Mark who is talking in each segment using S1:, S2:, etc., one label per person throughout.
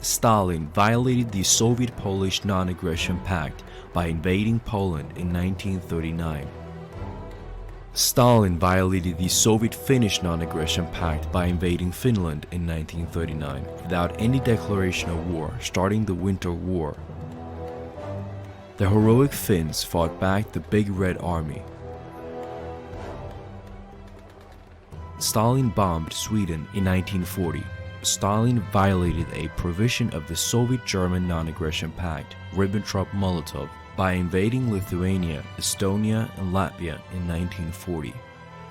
S1: Stalin violated the Soviet-Polish Non-Aggression Pact by invading Poland in 1939. Stalin violated the Soviet-Finnish Non-Aggression Pact by invading Finland in 1939 without any declaration of war, starting the Winter War. The heroic Finns fought back the Big Red Army. Stalin bombed Sweden in 1940. Stalin violated a provision of the Soviet-German Non-Aggression Pact, Ribbentrop-Molotov, by invading Lithuania, Estonia, and Latvia in 1940.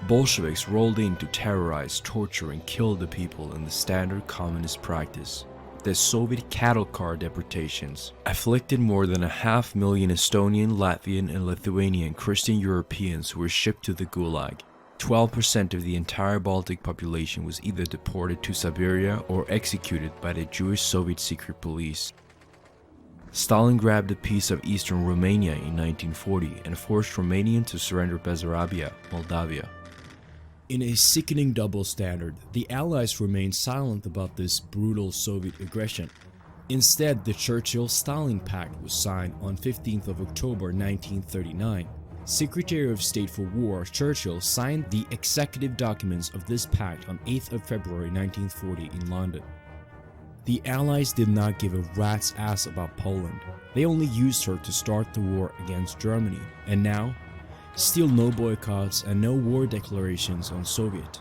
S1: Bolsheviks rolled in to terrorize, torture, and kill the people in the standard communist practice. The Soviet cattle car deportations afflicted more than 500,000 Estonian, Latvian, and Lithuanian Christian Europeans who were shipped to the Gulag. 12% of the entire Baltic population was either deported to Siberia or executed by the Jewish Soviet secret police. Stalin grabbed a piece of eastern Romania in 1940 and forced Romanians to surrender Bessarabia, Moldavia. In a sickening double standard, the Allies remained silent about this brutal Soviet aggression. Instead, the Churchill-Stalin Pact was signed on 15th of October 1939. Secretary of State for War Churchill signed the executive documents of this pact on 8th of February 1940 in London. The Allies did not give a rat's ass about Poland. They only used her to start the war against Germany. And now, still no boycotts and no war declarations on Soviet.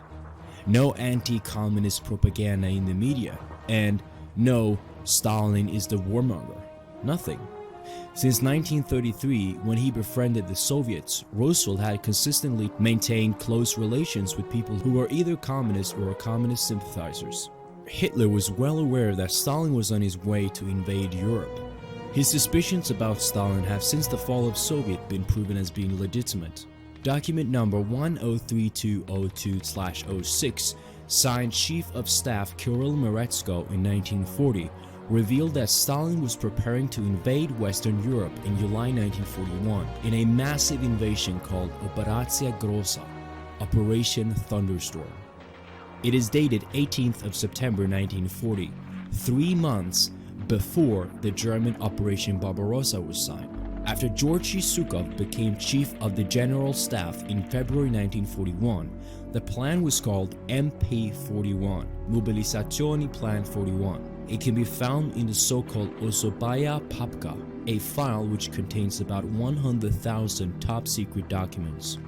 S1: No anti-communist propaganda in the media. And no, Stalin is the warmonger. Nothing. Since 1933, when he befriended the Soviets, Roosevelt had consistently maintained close relations with people who were either communist or communist sympathizers. Hitler was well aware that Stalin was on his way to invade Europe. His suspicions about Stalin have since the fall of Soviet been proven as being legitimate. Document number 103202/06, signed Chief of Staff Kirill Meretsko in 1940, revealed that Stalin was preparing to invade Western Europe in July 1941 in a massive invasion called Operacja Groza, Operation Thunderstorm. It is dated 18th of September 1940, 3 months before the German Operation Barbarossa was signed. After Georgy Zhukov became Chief of the General Staff in February 1941, the plan was called MP41, Mobilizazioni Plan 41. It can be found in the so-called Osobaya Papka, a file which contains about 100,000 top-secret documents.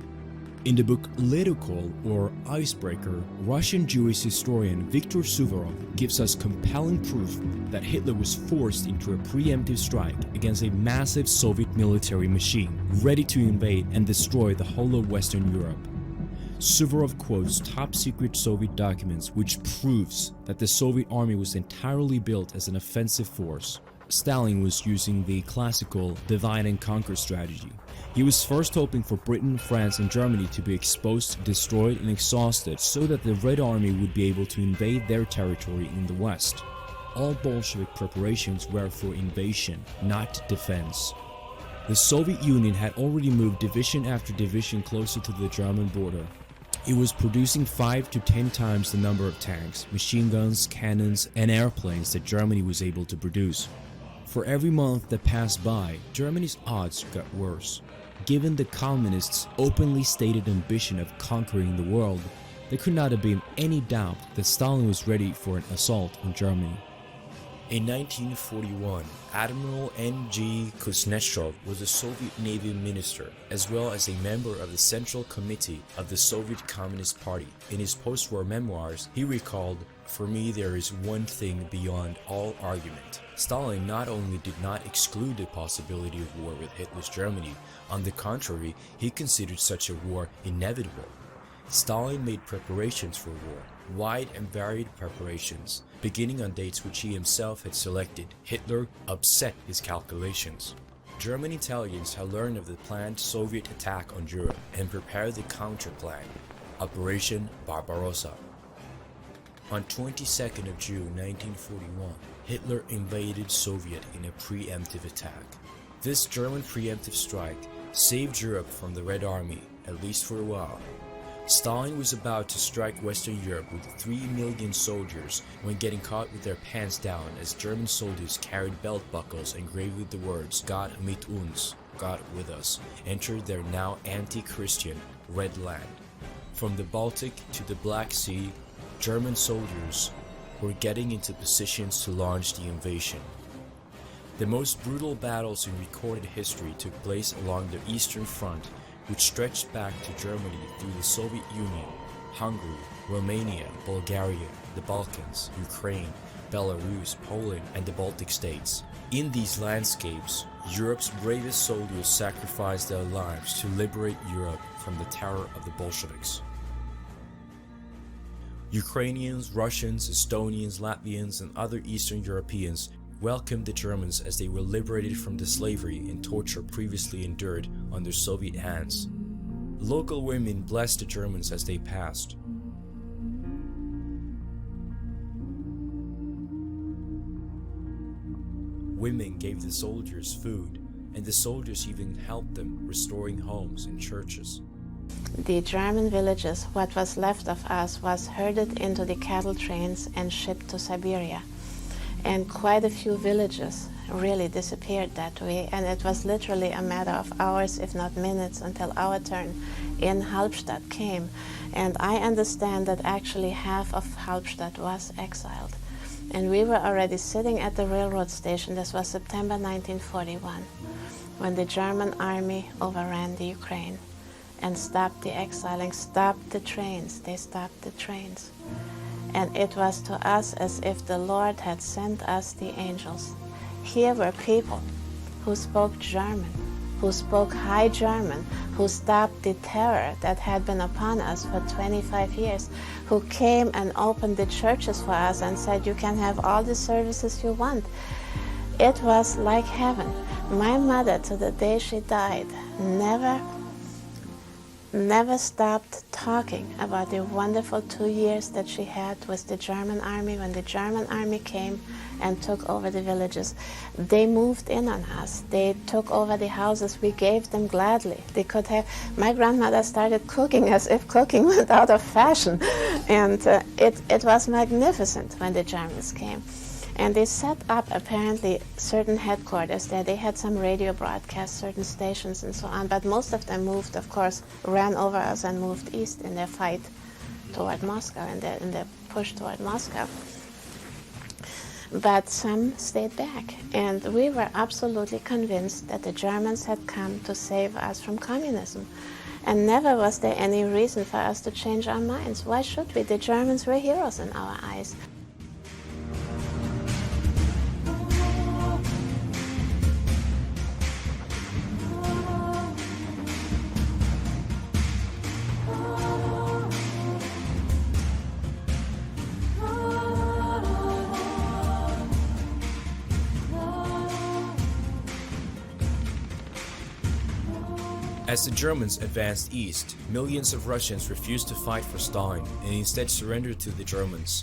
S1: In the book Ledokol, or Icebreaker, Russian Jewish historian Viktor Suvorov gives us compelling proof that Hitler was forced into a preemptive strike against a massive Soviet military machine, ready to invade and destroy the whole of Western Europe. Suvorov quotes top-secret Soviet documents which proves that the Soviet army was entirely built as an offensive force. Stalin was using the classical divide-and-conquer strategy. He was first hoping for Britain, France, and Germany to be exposed, destroyed, and exhausted so that the Red Army would be able to invade their territory in the West. All Bolshevik preparations were for invasion, not defense. The Soviet Union had already moved division after division closer to the German border. It was producing 5 to 10 times the number of tanks, machine guns, cannons, and airplanes that Germany was able to produce. For every month that passed by, Germany's odds got worse. Given the communists' openly stated ambition of conquering the world, there could not have been any doubt that Stalin was ready for an assault on Germany. In 1941, Admiral N.G. Kuznetsov was a Soviet Navy minister, as well as a member of the Central Committee of the Soviet Communist Party. In his post-war memoirs, he recalled, "For me, there is one thing beyond all argument. Stalin not only did not exclude the possibility of war with Hitler's Germany, on the contrary, he considered such a war inevitable. Stalin made preparations for war, wide and varied preparations, beginning on dates which he himself had selected. Hitler upset his calculations. German intelligence had learned of the planned Soviet attack on Europe and prepared the counter-plan, Operation Barbarossa. On 22nd of June 1941, Hitler invaded Soviet in a preemptive attack. This German preemptive strike saved Europe from the Red Army, at least for a while. Stalin was about to strike Western Europe with 3 million soldiers when getting caught with their pants down as German soldiers carried belt buckles engraved with the words "Gott mit uns," God with us, entered their now anti-Christian Red Land. From the Baltic to the Black Sea, German soldiers were getting into positions to launch the invasion. The most brutal battles in recorded history took place along the Eastern Front, which stretched back to Germany through the Soviet Union, Hungary, Romania, Bulgaria, the Balkans, Ukraine, Belarus, Poland, and the Baltic states. In these landscapes, Europe's bravest soldiers sacrificed their lives to liberate Europe from the terror of the Bolsheviks. Ukrainians, Russians, Estonians, Latvians, and other Eastern Europeans welcomed the Germans as they were liberated from the slavery and torture previously endured under Soviet hands. Local women blessed the Germans as they passed. Women gave the soldiers food, and the soldiers even helped them restoring homes and churches.
S2: The German villages, what was left of us, was herded into the cattle trains and shipped to Siberia. And quite a few villages really disappeared that way, and it was literally a matter of hours, if not minutes, until our turn in Halberstadt came. And I understand that actually half of Halberstadt was exiled. And we were already sitting at the railroad station. This was September 1941, when the German army overran the Ukraine and stopped the exiling, stopped the trains. They stopped the trains. And it was to us as if the Lord had sent us the angels. Here were people who spoke German, who spoke High German, who stopped the terror that had been upon us for 25 years, who came and opened the churches for us and said, you can have all the services you want. It was like heaven. My mother, to the day she died, never stopped talking about the wonderful 2 years that she had with the German army. When the German army came and took over the villages, they moved in on us. They took over the houses. We gave them gladly. They could have. My grandmother started cooking as if cooking went out of fashion, and it was magnificent when the Germans came. And they set up apparently certain headquarters there. They had some radio broadcasts, certain stations and so on, but most of them moved, of course, ran over us and moved east in their fight toward Moscow, in their push toward Moscow. But some stayed back, and we were absolutely convinced that the Germans had come to save us from communism. And never was there any reason for us to change our minds. Why should we? The Germans were heroes in our eyes.
S1: As the Germans advanced east, millions of Russians refused to fight for Stalin and instead surrendered to the Germans.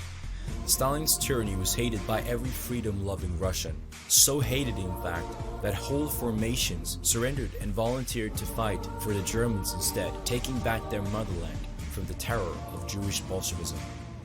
S1: Stalin's tyranny was hated by every freedom-loving Russian, so hated in fact that whole formations surrendered and volunteered to fight for the Germans instead, taking back their motherland from the terror of Jewish Bolshevism.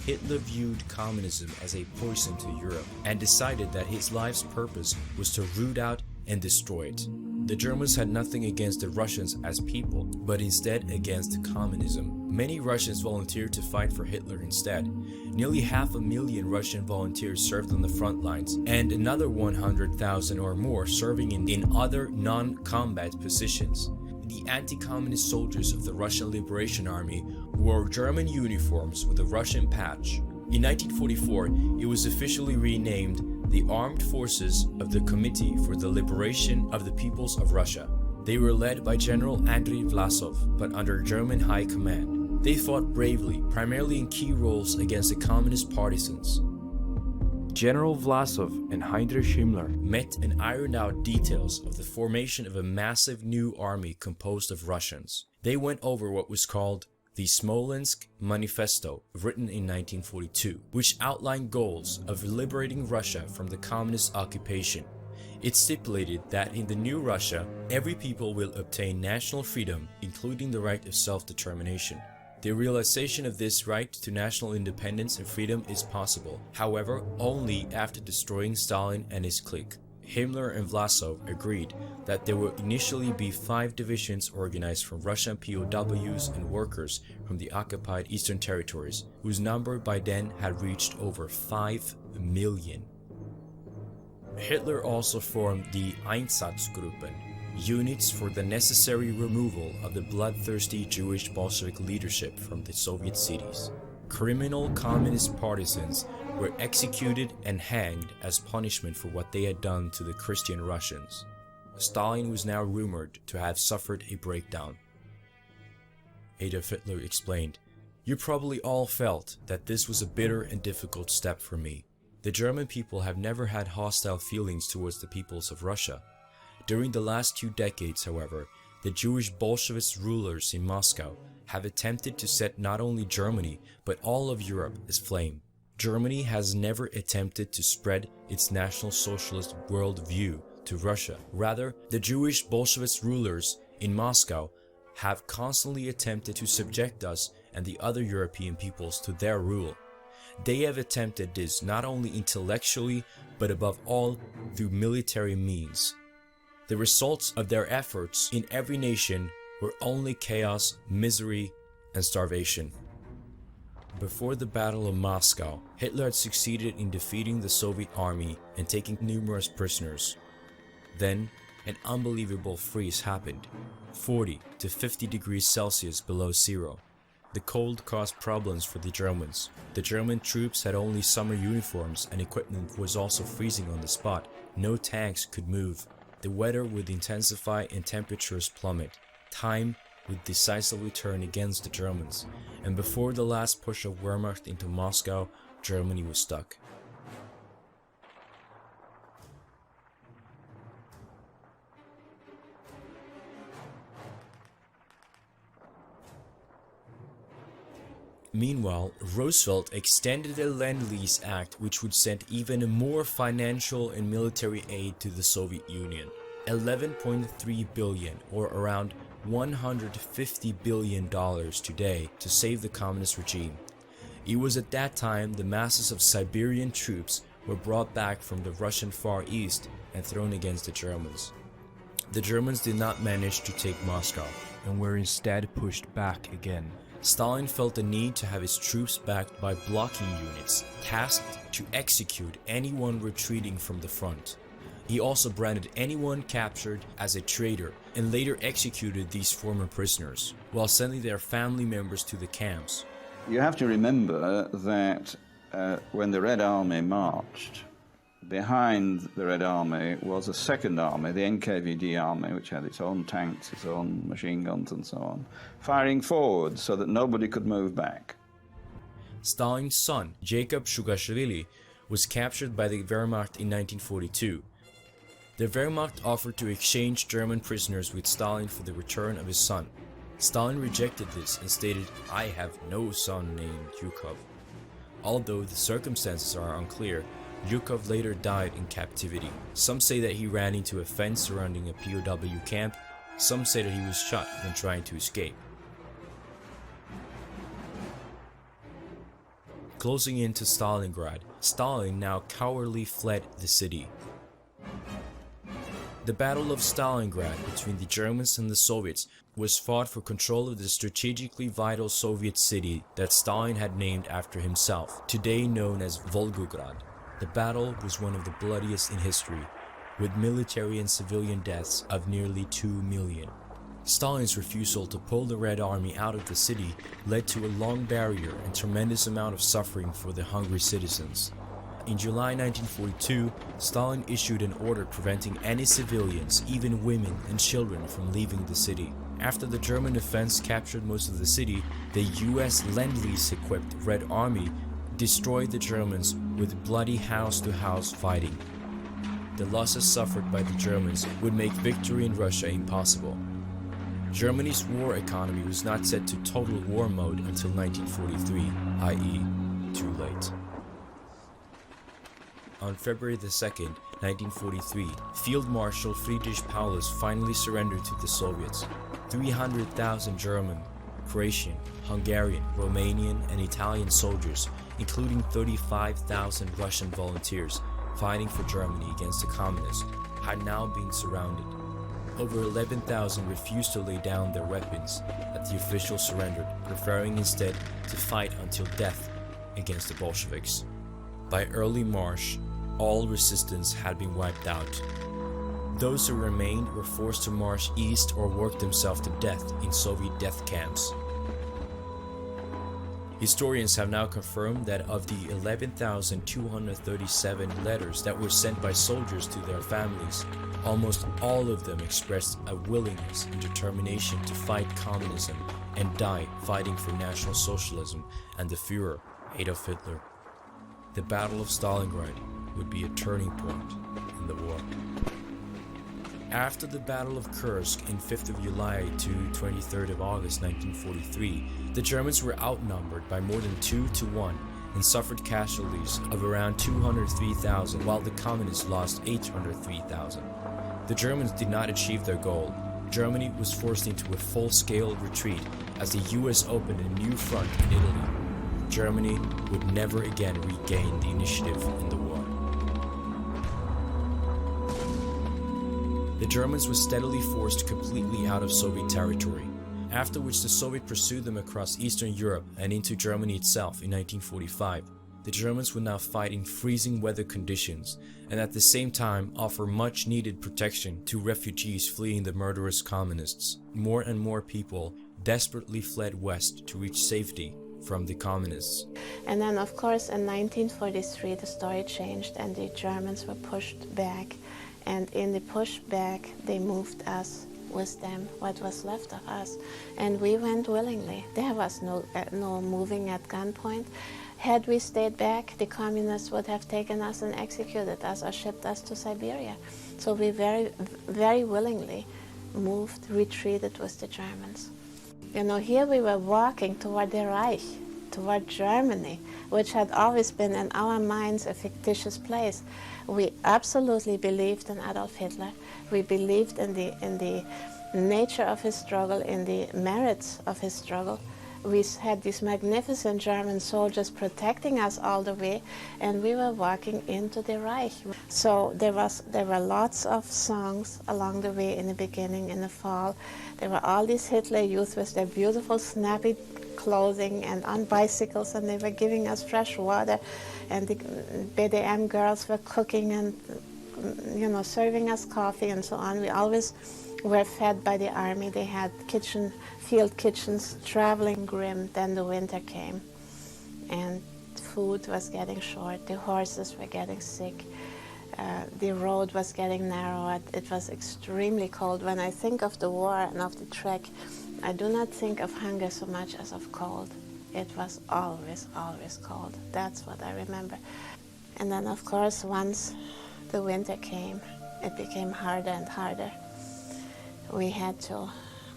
S1: Hitler viewed communism as a poison to Europe and decided that his life's purpose was to root out and destroy it. The Germans had nothing against the Russians as people, but instead against communism. Many Russians volunteered to fight for Hitler instead. Nearly 500,000 Russian volunteers served on the front lines, and another 100,000 or more serving in other non-combat positions. The anti-communist soldiers of the Russian Liberation Army wore German uniforms with a Russian patch. In 1944, it was officially renamed the Armed Forces of the Committee for the Liberation of the Peoples of Russia. They were led by General Andrei Vlasov, but under German high command. They fought bravely, primarily in key roles against the communist partisans. General Vlasov and Heinrich Himmler met and ironed out details of the formation of a massive new army composed of Russians. They went over what was called the Smolensk Manifesto, written in 1942, which outlined goals of liberating Russia from the communist occupation. It stipulated that in the new Russia, every people will obtain national freedom, including the right of self-determination. The realization of this right to national independence and freedom is possible, however, only after destroying Stalin and his clique. Himmler and Vlasov agreed that there would initially be 5 divisions organized from Russian POWs and workers from the occupied eastern territories, whose number by then had reached over 5 million. Hitler also formed the Einsatzgruppen, units for the necessary removal of the bloodthirsty Jewish Bolshevik leadership from the Soviet cities. Criminal communist partisans were executed and hanged as punishment for what they had done to the Christian Russians. Stalin was now rumored to have suffered a breakdown. Adolf Hitler explained, "You probably all felt that this was a bitter and difficult step for me. The German people have never had hostile feelings towards the peoples of Russia. During the last 2 decades, however, the Jewish Bolshevist rulers in Moscow have attempted to set not only Germany, but all of Europe aflame. Germany has never attempted to spread its National Socialist worldview to Russia. Rather, the Jewish Bolshevist rulers in Moscow have constantly attempted to subject us and the other European peoples to their rule. They have attempted this not only intellectually, but above all through military means. The results of their efforts in every nation were only chaos, misery, and starvation." Before the Battle of Moscow, Hitler had succeeded in defeating the Soviet army and taking numerous prisoners. Then, an unbelievable freeze happened, 40 to 50 degrees Celsius below zero. The cold caused problems for the Germans. The German troops had only summer uniforms and equipment was also freezing on the spot. No tanks could move. The weather would intensify and temperatures plummet. Time would decisively turn against the Germans, and before the last push of Wehrmacht into Moscow, Germany was stuck. Meanwhile, Roosevelt extended the Lend-Lease Act, which would send even more financial and military aid to the Soviet Union. $11.3 billion, or around $150 billion today, to save the communist regime. It was at that time the masses of Siberian troops were brought back from the Russian Far East and thrown against the Germans. The Germans did not manage to take Moscow, and were instead pushed back again. Stalin felt the need to have his troops backed by blocking units, tasked to execute anyone retreating from the front. He also branded anyone captured as a traitor and later executed these former prisoners, while sending their family members to the camps.
S3: You have to remember that when the Red Army marched, behind the Red Army was a second army, the NKVD army, which had its own tanks, its own machine guns and so on, firing forward so that nobody could move back.
S1: Stalin's son, Jacob Shugashvili, was captured by the Wehrmacht in 1942. The Wehrmacht offered to exchange German prisoners with Stalin for the return of his son. Stalin rejected this and stated, "I have no son named Yukov." Although the circumstances are unclear, Yukov later died in captivity. Some say that he ran into a fence surrounding a POW camp. Some say that he was shot when trying to escape. Closing in to Stalingrad, Stalin now cowardly fled the city. The Battle of Stalingrad between the Germans and the Soviets was fought for control of the strategically vital Soviet city that Stalin had named after himself, today known as Volgograd. The battle was one of the bloodiest in history, with military and civilian deaths of nearly 2 million. Stalin's refusal to pull the Red Army out of the city led to a long barrier and tremendous amount of suffering for the hungry citizens. In July 1942, Stalin issued an order preventing any civilians, even women and children, from leaving the city. After the German offense captured most of the city, the US Lend-Lease equipped Red Army destroyed the Germans with bloody house-to-house fighting. The losses suffered by the Germans would make victory in Russia impossible. Germany's war economy was not set to total war mode until 1943, i.e., too late. On February 2, 1943, Field Marshal Friedrich Paulus finally surrendered to the Soviets. 300,000 German Croatian, Hungarian, Romanian, and Italian soldiers, including 35,000 Russian volunteers fighting for Germany against the communists, had now been surrounded. Over 11,000 refused to lay down their weapons at the officials surrendered, preferring instead to fight until death against the Bolsheviks. By early March, all resistance had been wiped out. Those who remained were forced to march east or work themselves to death in Soviet death camps. Historians have now confirmed that of the 11,237 letters that were sent by soldiers to their families, almost all of them expressed a willingness and determination to fight communism and die fighting for National Socialism and the Führer, Adolf Hitler. The Battle of Stalingrad would be a turning point in the war. After the Battle of Kursk in 5th of July to 23rd of August 1943, the Germans were outnumbered by more than 2 to 1 and suffered casualties of around 203,000, while the Communists lost 803,000. The Germans did not achieve their goal. Germany was forced into a full-scale retreat as the US opened a new front in Italy. Germany would never again regain the initiative in the war. The Germans were steadily forced completely out of Soviet territory, after which the Soviets pursued them across Eastern Europe and into Germany itself in 1945. The Germans would now fight in freezing weather conditions and at the same time offer much needed protection to refugees fleeing the murderous communists. More and more people desperately fled west to reach safety from the communists.
S2: And then of course in 1943 the story changed and the Germans were pushed back. And in the pushback, they moved us with them, what was left of us. And we went willingly. There was no moving at gunpoint. Had we stayed back, the communists would have taken us and executed us or shipped us to Siberia. So we very, very willingly moved, retreated with the Germans. You know, here we were walking toward the Reich, toward Germany, which had always been in our minds a fictitious place. We absolutely believed in Adolf Hitler. We believed in the nature of his struggle, in the merits of his struggle. We had these magnificent German soldiers protecting us all the way, and we were walking into the Reich. So there were lots of songs along the way in the beginning, in the fall. There were all these Hitler youth with their beautiful snappy clothing and on bicycles, and they were giving us fresh water, and the BDM girls were cooking and, you know, serving us coffee and so on. We always were fed by the army. They had field kitchens, traveling grim. Then the winter came and food was getting short, the horses were getting sick, the road was getting narrow, it was extremely cold. When I think of the war and of the trek, I do not think of hunger so much as of cold. It was always, always cold. That's what I remember. And then, of course, once the winter came, it became harder and harder. We had to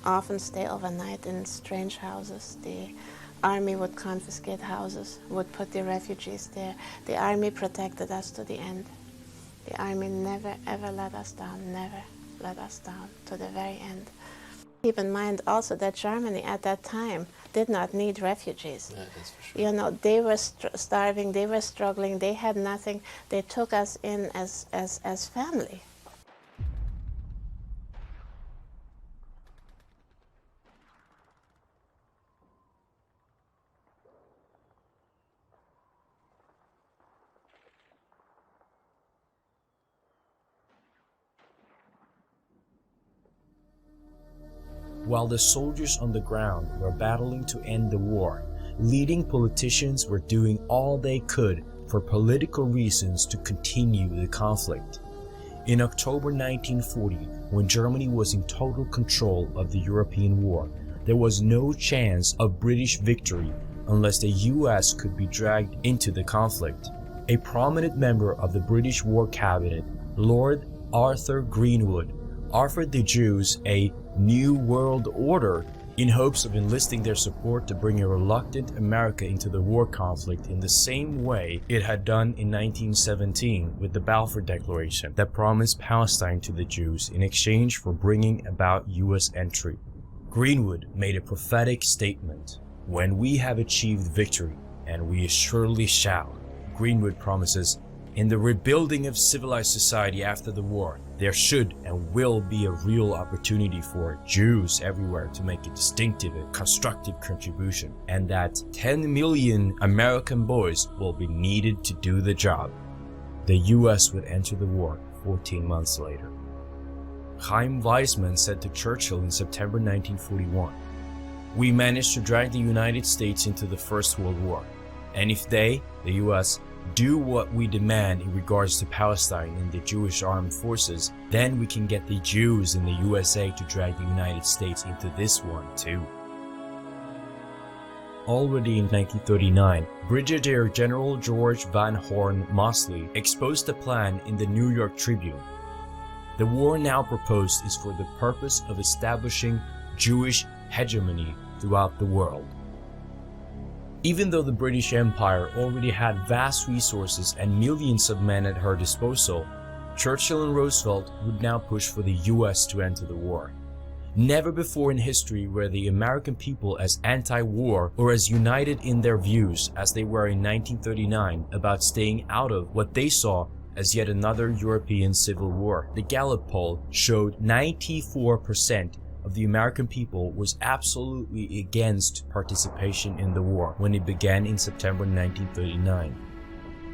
S2: often stay overnight in strange houses. The army would confiscate houses, would put the refugees there. The army protected us to the end. The army never, ever let us down, never let us down to the very end. Keep in mind also that Germany at that time did not need refugees.
S4: Yeah, that's for sure.
S2: You know, they were starving, they were struggling, they had nothing. They took us in as family.
S1: While the soldiers on the ground were battling to end the war, leading politicians were doing all they could for political reasons to continue the conflict. In October 1940, when Germany was in total control of the European war, there was no chance of British victory unless the US could be dragged into the conflict. A prominent member of the British War Cabinet, Lord Arthur Greenwood, offered the Jews a New World Order in hopes of enlisting their support to bring a reluctant America into the war conflict in the same way it had done in 1917 with the Balfour Declaration that promised Palestine to the Jews in exchange for bringing about US entry. Greenwood made a prophetic statement. When we have achieved victory, and we assuredly shall, Greenwood promises, in the rebuilding of civilized society after the war, there should and will be a real opportunity for Jews everywhere to make a distinctive and constructive contribution, and that 10 million American boys will be needed to do the job. The US would enter the war 14 months later. Chaim Weizmann said to Churchill in September 1941, "We managed to drag the United States into the First World War, and if they, the US, do what we demand in regards to Palestine and the Jewish armed forces, then we can get the Jews in the USA to drag the United States into this one too." Already in 1939, Brigadier General George Van Horn Mosley exposed a plan in the New York Tribune. The war now proposed is for the purpose of establishing Jewish hegemony throughout the world. Even though the British Empire already had vast resources and millions of men at her disposal, Churchill and Roosevelt would now push for the US to enter the war. Never before in history were the American people as anti-war or as united in their views as they were in 1939 about staying out of what they saw as yet another European civil war. The Gallup poll showed 94% of the American people was absolutely against participation in the war when it began in September 1939.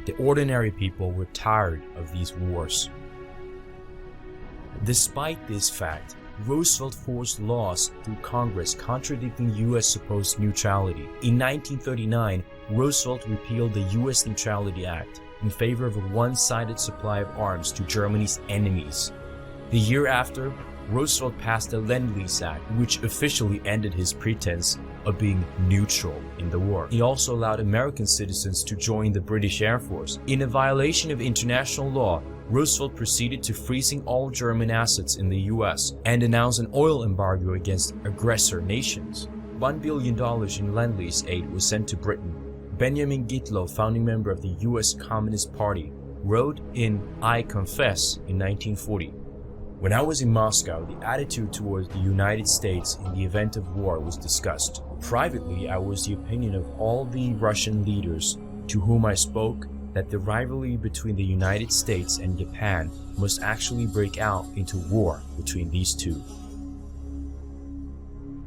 S1: The ordinary people were tired of these wars. Despite this fact, Roosevelt forced laws through Congress contradicting US supposed neutrality. In 1939, Roosevelt repealed the US Neutrality Act in favor of a one-sided supply of arms to Germany's enemies. The year after, Roosevelt passed the Lend-Lease Act, which officially ended his pretense of being neutral in the war. He also allowed American citizens to join the British Air Force. In a violation of international law, Roosevelt proceeded to freezing all German assets in the US and announced an oil embargo against aggressor nations. $1 billion in Lend-Lease aid was sent to Britain. Benjamin Gitlow, founding member of the US Communist Party, wrote in I Confess in 1940, "When I was in Moscow, the attitude towards the United States in the event of war was discussed. Privately, I was the opinion of all the Russian leaders to whom I spoke that the rivalry between the United States and Japan must actually break out into war between these two."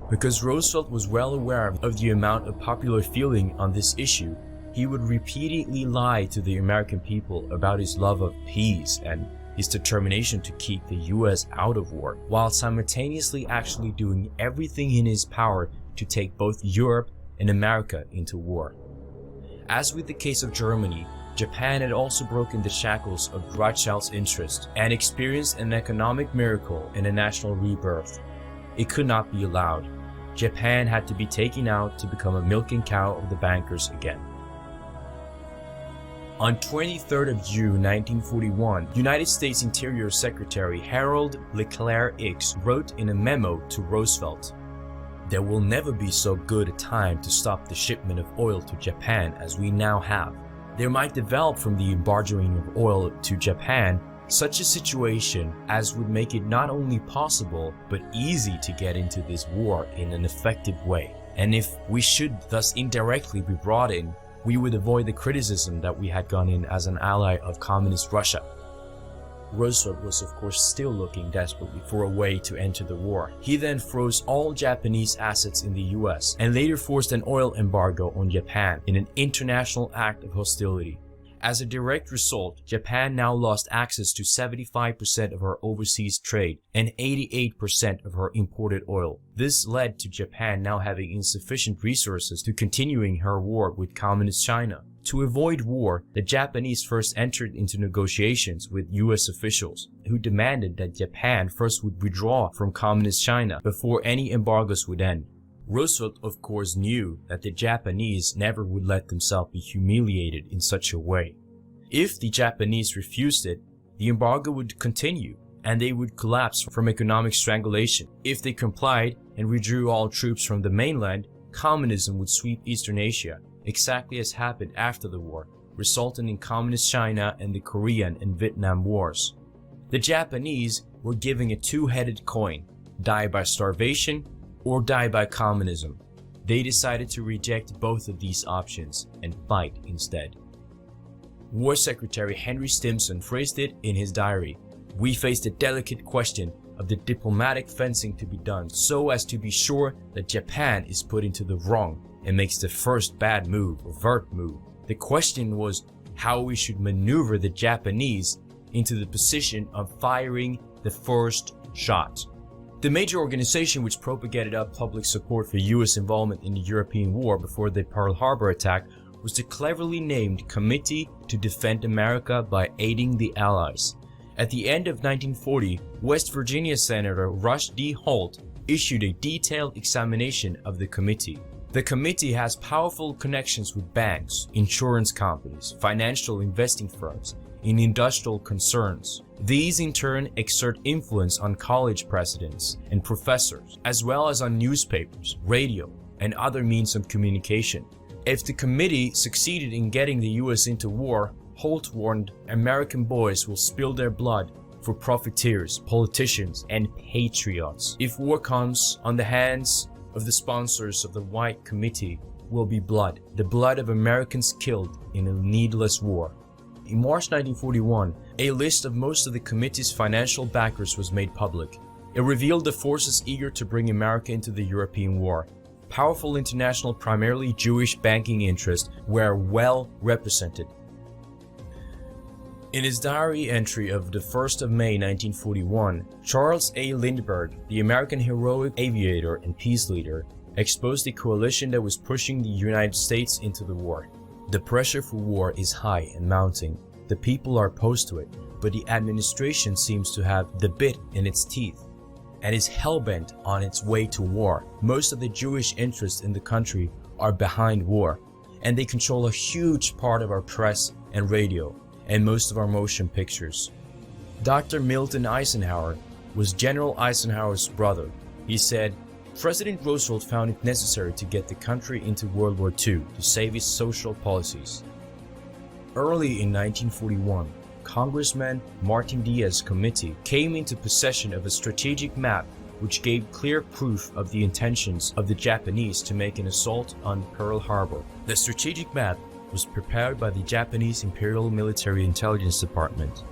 S1: Because Roosevelt was well aware of the amount of popular feeling on this issue, he would repeatedly lie to the American people about his love of peace and his determination to keep the US out of war, while simultaneously actually doing everything in his power to take both Europe and America into war. As with the case of Germany, Japan had also broken the shackles of Rothschild's interest and experienced an economic miracle and a national rebirth. It could not be allowed. Japan had to be taken out to become a milking cow of the bankers again. On 23rd of June 1941, United States Interior Secretary Harold LeClaire Hicks wrote in a memo to Roosevelt, "There will never be so good a time to stop the shipment of oil to Japan as we now have. There might develop from the embargoing of oil to Japan such a situation as would make it not only possible but easy to get into this war in an effective way. And if we should thus indirectly be brought in, we would avoid the criticism that we had gone in as an ally of communist Russia." Roosevelt was of course still looking desperately for a way to enter the war. He then froze all Japanese assets in the US and later forced an oil embargo on Japan in an international act of hostility. As a direct result, Japan now lost access to 75% of her overseas trade and 88% of her imported oil. This led to Japan now having insufficient resources to continuing her war with Communist China. To avoid war, the Japanese first entered into negotiations with US officials, who demanded that Japan first would withdraw from Communist China before any embargoes would end. Roosevelt, of course, knew that the Japanese never would let themselves be humiliated in such a way. If the Japanese refused it, the embargo would continue, and they would collapse from economic strangulation. If they complied and withdrew all troops from the mainland, communism would sweep Eastern Asia, exactly as happened after the war, resulting in Communist China and the Korean and Vietnam Wars. The Japanese were giving a two-headed coin: die by starvation or die by communism. They decided to reject both of these options and fight instead. War Secretary Henry Stimson phrased it in his diary: "We faced a delicate question of the diplomatic fencing to be done so as to be sure that Japan is put into the wrong and makes the first bad move, overt move. The question was how we should maneuver the Japanese into the position of firing the first shot." The major organization which propagated up public support for US involvement in the European war before the Pearl Harbor attack was the cleverly named Committee to Defend America by Aiding the Allies. At the end of 1940, West Virginia Senator Rush D. Holt issued a detailed examination of the committee. The committee has powerful connections with banks, insurance companies, financial investing firms, and industrial concerns. These in turn exert influence on college presidents and professors, as well as on newspapers, radio, and other means of communication. If the committee succeeded in getting the US into war, Holt warned American boys will spill their blood for profiteers, politicians, and patriots. If war comes on the hands of the sponsors of the White Committee, will be blood, the blood of Americans killed in a needless war. In March 1941, a list of most of the committee's financial backers was made public. It revealed the forces eager to bring America into the European war. Powerful international, primarily Jewish banking interests were well represented. In his diary entry of the 1st of May 1941, Charles A. Lindbergh, the American heroic aviator and peace leader, exposed the coalition that was pushing the United States into the war. The pressure for war is high and mounting. The people are opposed to it, but the administration seems to have the bit in its teeth and is hell-bent on its way to war. Most of the Jewish interests in the country are behind war, and they control a huge part of our press and radio, and most of our motion pictures. Dr. Milton Eisenhower was General Eisenhower's brother. He said, "President Roosevelt found it necessary to get the country into World War II to save his social policies." Early in 1941, Congressman Martin Diaz's committee came into possession of a strategic map which gave clear proof of the intentions of the Japanese to make an assault on Pearl Harbor. The strategic map was prepared by the Japanese Imperial Military Intelligence Department.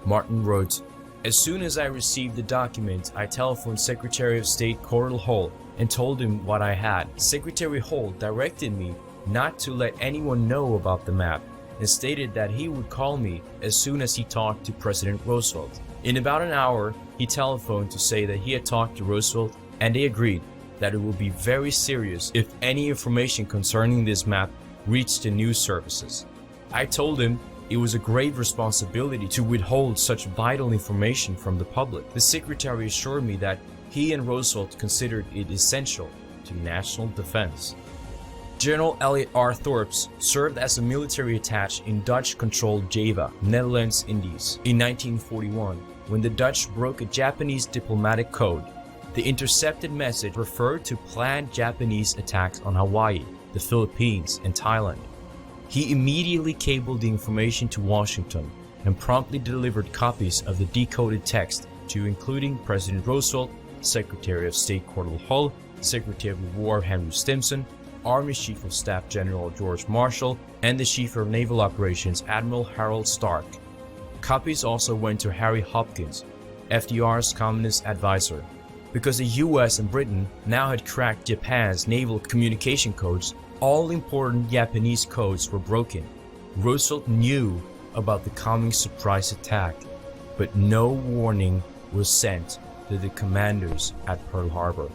S1: Martin wrote, "As soon as I received the document, I telephoned Secretary of State Cordell Hull and told him what I had. Secretary Hull directed me not to let anyone know about the map and stated that he would call me as soon as he talked to President Roosevelt. In about an hour, he telephoned to say that he had talked to Roosevelt and they agreed that it would be very serious if any information concerning this map reached the news services. I told him it was a grave responsibility to withhold such vital information from the public. The secretary assured me that he and Roosevelt considered it essential to national defense." General Elliot R. Thorps served as a military attaché in Dutch-controlled Java, Netherlands Indies, in 1941 when the Dutch broke a Japanese diplomatic code. The intercepted message referred to planned Japanese attacks on Hawaii, the Philippines, and Thailand. He immediately cabled the information to Washington and promptly delivered copies of the decoded text to including President Roosevelt, Secretary of State Cordell Hull, Secretary of War Henry Stimson, Army Chief of Staff General George Marshall, and the Chief of Naval Operations Admiral Harold Stark. Copies also went to Harry Hopkins, FDR's communist advisor. Because the US and Britain now had cracked Japan's naval communication codes, all important Japanese codes were broken. Roosevelt knew about the coming surprise attack, but no warning was sent to the commanders at Pearl Harbor.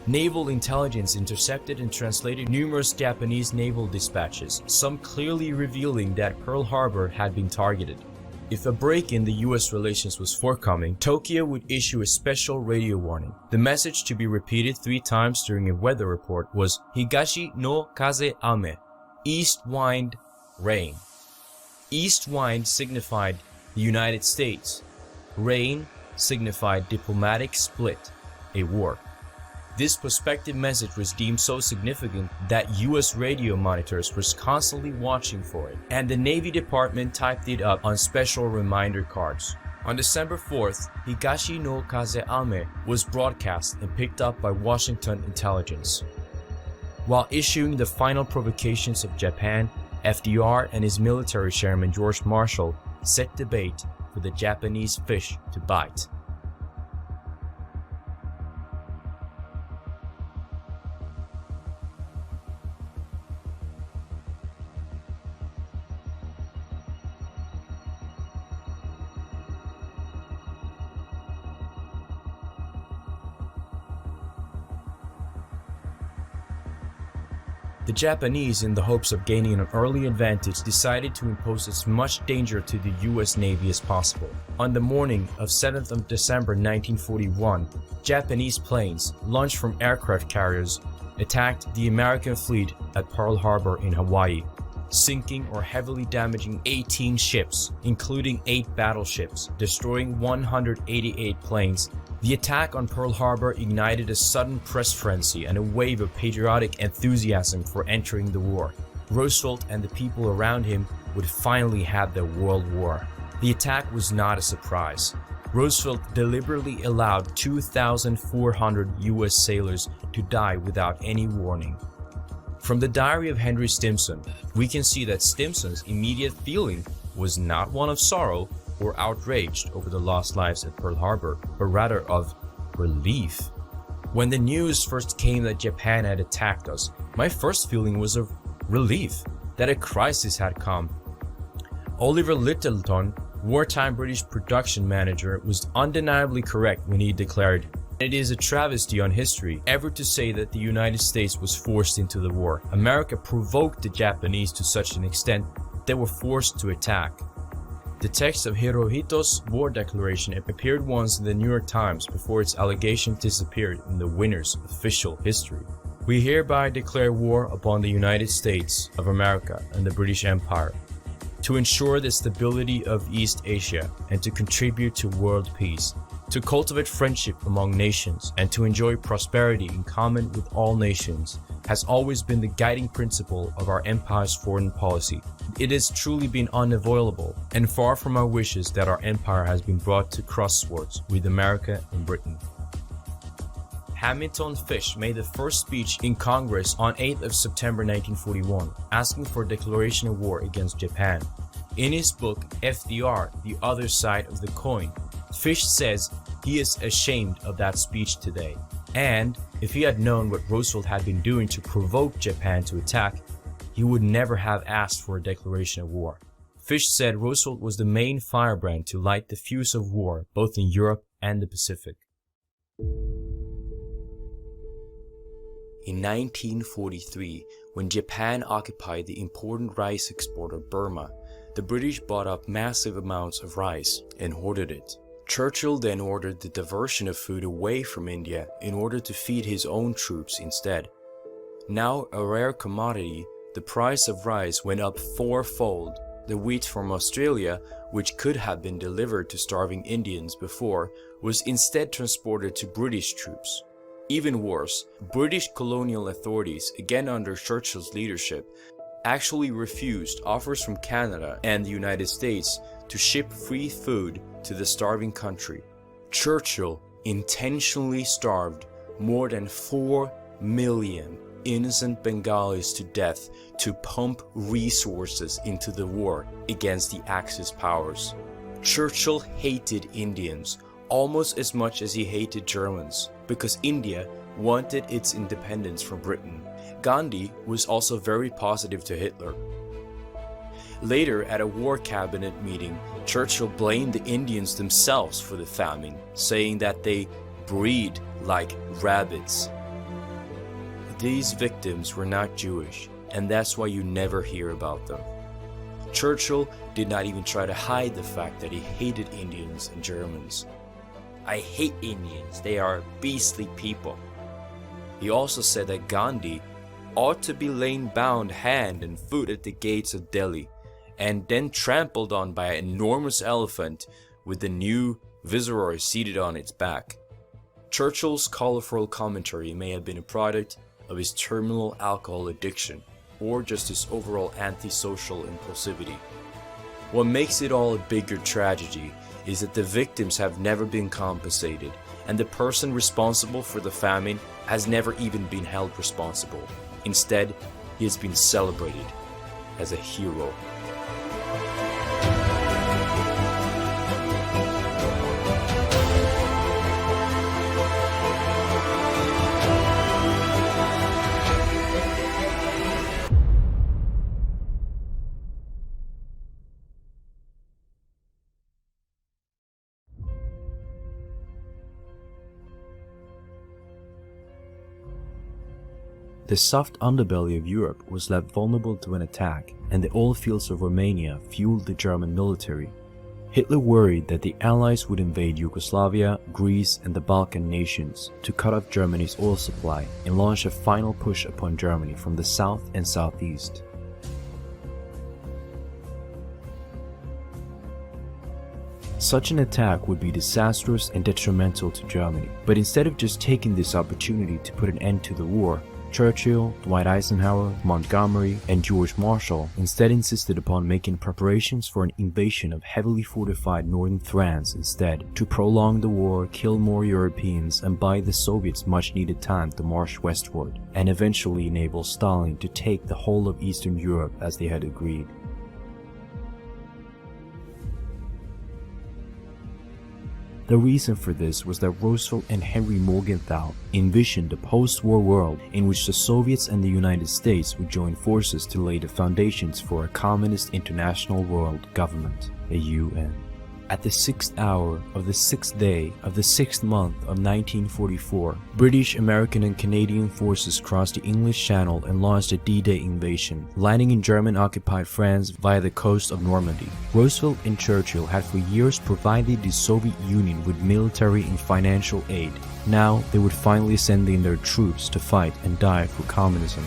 S1: Naval intelligence intercepted and translated numerous Japanese naval dispatches, some clearly revealing that Pearl Harbor had been targeted. If a break in the US relations was forthcoming, Tokyo would issue a special radio warning. The message, to be repeated 3 times during a weather report, was Higashi no kaze ame, east wind, rain. East wind signified the United States. Rain signified diplomatic split, a war. This prospective message was deemed so significant that US radio monitors were constantly watching for it, and the Navy Department typed it up on special reminder cards. On December 4th, Higashi no Kaze-ame was broadcast and picked up by Washington intelligence. While issuing the final provocations of Japan, FDR and his military chairman George Marshall set the bait for the Japanese fish to bite. The Japanese, in the hopes of gaining an early advantage, decided to impose as much danger to the US Navy as possible. On the morning of 7th of December 1941, Japanese planes, launched from aircraft carriers, attacked the American fleet at Pearl Harbor in Hawaii, sinking or heavily damaging 18 ships, including 8 battleships, destroying 188 planes. The attack on Pearl Harbor ignited a sudden press frenzy and a wave of patriotic enthusiasm for entering the war. Roosevelt and the people around him would finally have their World War. The attack was not a surprise. Roosevelt deliberately allowed 2,400 US sailors to die without any warning. From the diary of Henry Stimson, we can see that Stimson's immediate feeling was not one of sorrow or outraged over the lost lives at Pearl Harbor, but rather of relief. When the news first came that Japan had attacked us, my first feeling was of relief that a crisis had come. Oliver Littleton, wartime British production manager, was undeniably correct when he declared, "It is a travesty on history ever to say that the United States was forced into the war. America provoked the Japanese to such an extent that they were forced to attack." The text of Hirohito's war declaration appeared once in the New York Times before its allegations disappeared in the winner's official history. "We hereby declare war upon the United States of America and the British Empire, to ensure the stability of East Asia and to contribute to world peace, to cultivate friendship among nations and to enjoy prosperity in common with all nations, has always been the guiding principle of our empire's foreign policy. It has truly been unavoidable and far from our wishes that our empire has been brought to crossroads with America and Britain." Hamilton Fish made the first speech in Congress on 8th of September 1941, asking for a declaration of war against Japan. In his book, FDR, The Other Side of the Coin, Fish says he is ashamed of that speech today, and if he had known what Roosevelt had been doing to provoke Japan to attack, he would never have asked for a declaration of war. Fish said Roosevelt was the main firebrand to light the fuse of war both in Europe and the Pacific. In 1943, when Japan occupied the important rice exporter Burma, the British bought up massive amounts of rice and hoarded it. Churchill then ordered the diversion of food away from India in order to feed his own troops instead. Now a rare commodity, the price of rice went up fourfold. The wheat from Australia, which could have been delivered to starving Indians before, was instead transported to British troops. Even worse, British colonial authorities, again under Churchill's leadership, actually refused offers from Canada and the United States to ship free food to the starving country. Churchill intentionally starved more than 4 million innocent Bengalis to death to pump resources into the war against the Axis powers. Churchill hated Indians almost as much as he hated Germans because India wanted its independence from Britain. Gandhi was also very positive to Hitler. Later, at a war cabinet meeting, Churchill blamed the Indians themselves for the famine, saying that they breed like rabbits. These victims were not Jewish, and that's why you never hear about them. Churchill did not even try to hide the fact that he hated Indians and Germans. "I hate Indians, they are beastly people." He also said that Gandhi ought to be lain bound hand and foot at the gates of Delhi, and then trampled on by an enormous elephant with the new viceroy seated on its back. Churchill's colorful commentary may have been a product of his terminal alcohol addiction, or just his overall antisocial impulsivity. What makes it all a bigger tragedy is that the victims have never been compensated, and the person responsible for the famine has never even been held responsible. Instead, he has been celebrated as a hero. The soft underbelly of Europe was left vulnerable to an attack, and the oil fields of Romania fueled the German military. Hitler worried that the Allies would invade Yugoslavia, Greece, and the Balkan nations to cut off Germany's oil supply and launch a final push upon Germany from the south and southeast. Such an attack would be disastrous and detrimental to Germany, but instead of just taking this opportunity to put an end to the war, Churchill, Dwight Eisenhower, Montgomery, and George Marshall instead insisted upon making preparations for an invasion of heavily fortified northern France instead, to prolong the war, kill more Europeans, and buy the Soviets much-needed time to march westward, and eventually enable Stalin to take the whole of Eastern Europe as they had agreed. The reason for this was that Roosevelt and Henry Morgenthau envisioned a post-war world in which the Soviets and the United States would join forces to lay the foundations for a communist international world government, a UN. At the 6th hour of the 6th day of the 6th month of 1944, British, American, and Canadian forces crossed the English Channel and launched a D-Day invasion, landing in German-occupied France via the coast of Normandy. Roosevelt and Churchill had for years provided the Soviet Union with military and financial aid. Now they would finally send in their troops to fight and die for communism.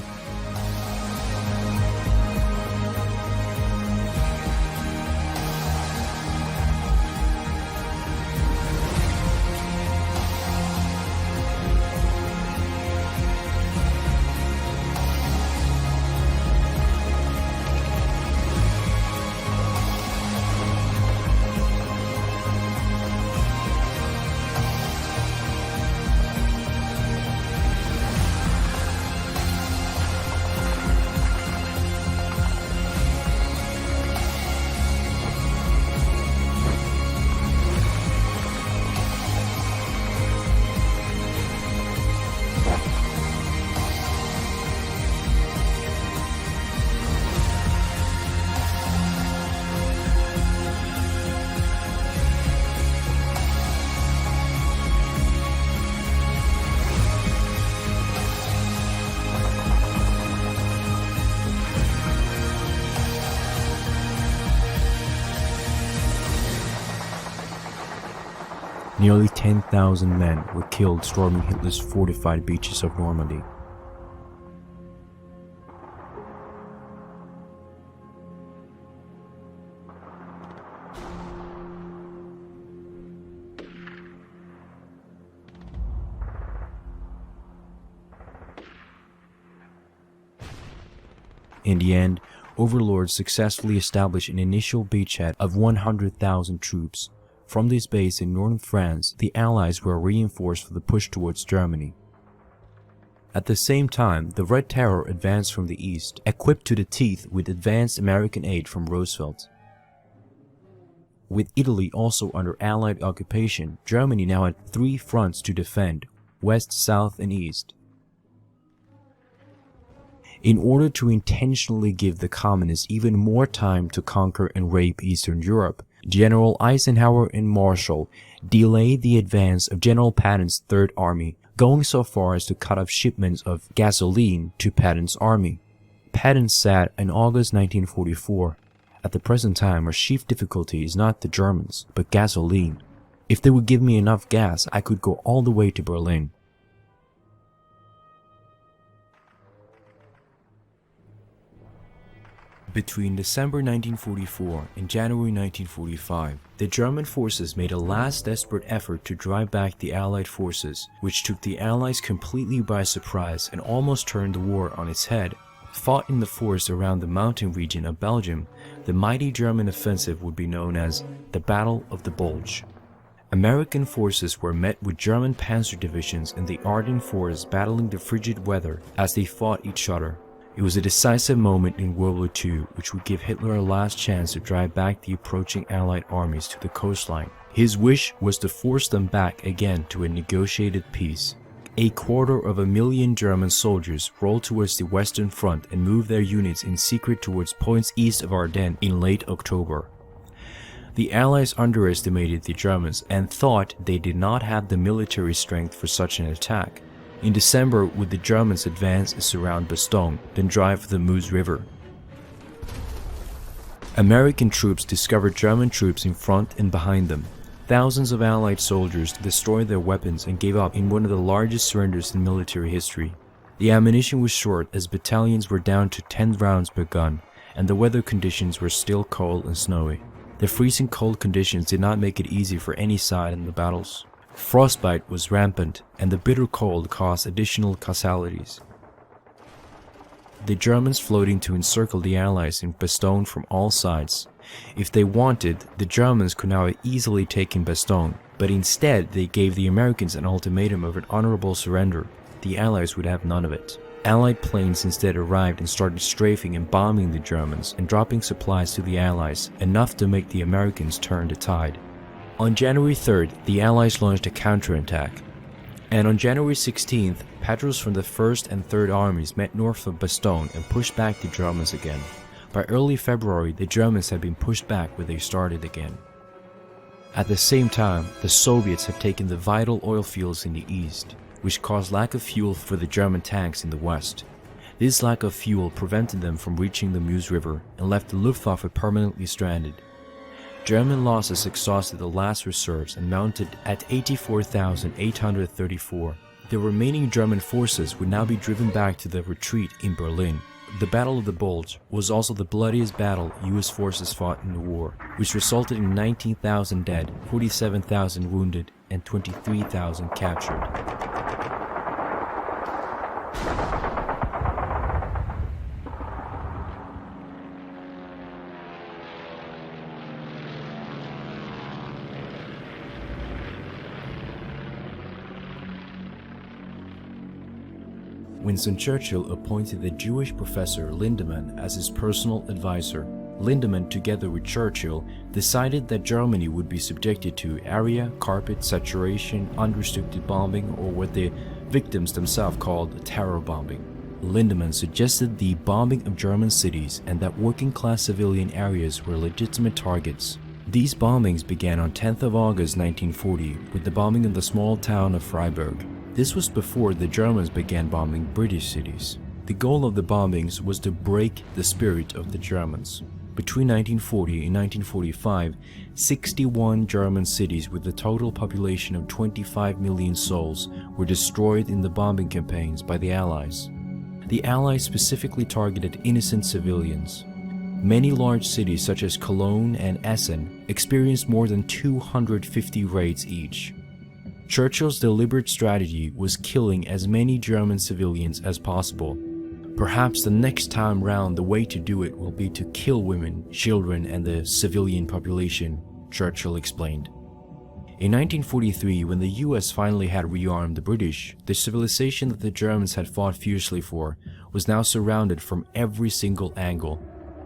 S1: Nearly 10,000 men were killed storming Hitler's fortified beaches of Normandy. In the end, overlords successfully established an initial beachhead of 100,000 troops. From this base in northern France, the Allies were reinforced for the push towards Germany. At the same time, the Red Terror advanced from the east, equipped to the teeth with advanced American aid from Roosevelt. With Italy also under Allied occupation, Germany now had 3 fronts to defend: west, south, and east. In order to intentionally give the communists even more time to conquer and rape Eastern Europe, General Eisenhower and Marshall delayed the advance of General Patton's Third Army, going so far as to cut off shipments of gasoline to Patton's army. Patton said in August 1944, "At the present time, our chief difficulty is not the Germans, but gasoline. If they would give me enough gas, I could go all the way to Berlin." Between December 1944 and January 1945, the German forces made a last desperate effort to drive back the Allied forces, which took the Allies completely by surprise and almost turned the war on its head. Fought in the forest around the mountain region of Belgium, The mighty German offensive would be known as the Battle of the Bulge. American forces were met with German panzer divisions in the Ardennes forests battling the frigid weather as they fought each other. It was a decisive moment in World War II which would give Hitler a last chance to drive back the approaching Allied armies to the coastline. His wish was to force them back again to a negotiated peace. 250,000 German soldiers rolled towards the Western Front and moved their units in secret towards points east of Ardennes in late October. The Allies underestimated the Germans and thought they did not have the military strength for such an attack. In December, would the Germans advance and surround Bastogne, then drive for the Meuse River. American troops discovered German troops in front and behind them. Thousands of Allied soldiers destroyed their weapons and gave up in one of the largest surrenders in military history. The ammunition was short as battalions were down to 10 rounds per gun, and the weather conditions were still cold and snowy. The freezing cold conditions did not make it easy for any side in the battles. Frostbite was rampant, and the bitter cold caused additional casualties. The Germans floating to encircle the Allies in Bastogne from all sides. If they wanted, the Germans could now have easily taken Bastogne, but instead they gave the Americans an ultimatum of an honorable surrender. The Allies would have none of it. Allied planes instead arrived and started strafing and bombing the Germans and dropping supplies to the Allies, enough to make the Americans turn the tide. On January 3rd, the Allies launched a counterattack. And on January 16th, patrols from the 1st and 3rd Armies met north of Bastogne and pushed back the Germans again. By early February, the Germans had been pushed back where they started again. At the same time, the Soviets had taken the vital oil fields in the east, which caused lack of fuel for the German tanks in the west. This lack of fuel prevented them from reaching the Meuse River and left the Luftwaffe permanently stranded. German losses exhausted the last reserves and mounted at 84,834. The remaining German forces would now be driven back to the retreat in Berlin. The Battle of the Bulge was also the bloodiest battle US forces fought in the war, which resulted in 19,000 dead, 47,000 wounded, and 23,000 captured. Winston Churchill appointed the Jewish professor Lindemann as his personal advisor. Lindemann, together with Churchill, decided that Germany would be subjected to area, carpet, saturation, unrestricted bombing, or what the victims themselves called terror bombing. Lindemann suggested the bombing of German cities and that working-class civilian areas were legitimate targets. These bombings began on 10th of August 1940 with the bombing of the small town of Freiburg. This was before the Germans began bombing British cities. The goal of the bombings was to break the spirit of the Germans. Between 1940 and 1945, 61 German cities with a total population of 25 million souls were destroyed in the bombing campaigns by the Allies. The Allies specifically targeted innocent civilians. Many large cities such as Cologne and Essen experienced more than 250 raids each. Churchill's deliberate strategy was killing as many German civilians as possible. Perhaps the next time round the way to do it will be to kill women, children, and the civilian population, Churchill explained. In 1943, when the US finally had rearmed the British, the civilization that the Germans had fought fiercely for was now surrounded from every single angle.